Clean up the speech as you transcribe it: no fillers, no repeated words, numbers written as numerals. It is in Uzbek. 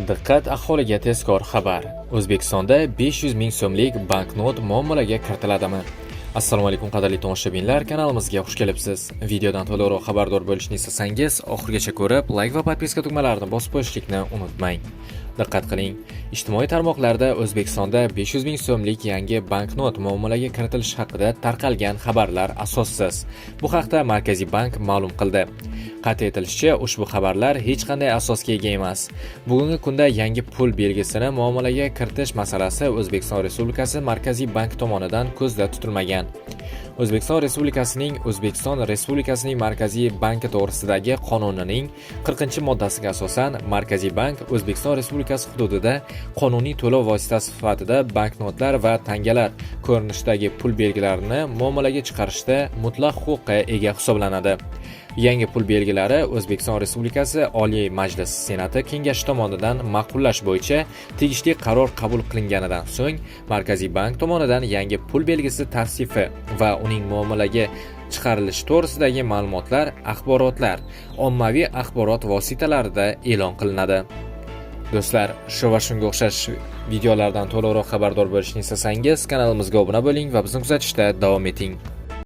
Diqqat, aholiga tezkor xabar. O'zbekistonda 500 ming so'mlik banknot muomalaga kiritiladimi? Assalomu alaykum qadrli tomoshabinlar, kanalimizga xush kelibsiz. Videodan to'liqroq xabardor bo'lishni istasangiz, oxirigacha ko'rib, like va podpiska tugmalarini bosib qo'yishlikni unutmang. Diqqat qiling. Ijtimoiy tarmoqlarda O'zbekistonda 500 ming so'mlik yangi banknot muomalaga kiritilishi haqida tarqalgan xabarlar asossiz. Bu haqda Markaziy bank ma'lum qildi. Qayd etilishicha, ushbu xabarlar hech qanday asosga ega emas. Bugungi kunda yangi pul belgisini muomalaga kiritish masalasi O'zbekiston Respublikasi Markaziy bank tomonidan ko'zda tutilmagan. O'zbekiston Respublikasining Markaziy banki to'g'risidagi qonunining 40-moddasiga asosan Markaziy bank O'zbekiston Respublikasi hududida qonuniy to'lov vositasi sifatida banknotlar va tangalar ko'rinishidagi pul belgilarini muomalaga chiqarishda mutlaq huquqqa ega hisoblanadi. Yangi pul belgilari O'zbekiston Respublikasi Oliy Majlis Senati Kengashi tomonidan ma'qullash bo'yicha tegishli qaror qabul qilinganidan so'ng Markaziy bank tomonidan yangi pul belgisi tavsifi va uning muomalaga chiqarilishi to'g'risidagi ma'lumotlar, axborotlar ommaviy axborot vositalarida e'lon qilinadi. Do'stlar, shu va shunga o'xshash videolardan to'liqroq xabardor bo'lishni istasangiz, kanalimizga obuna bo'ling va bizni kuzatishda davom eting.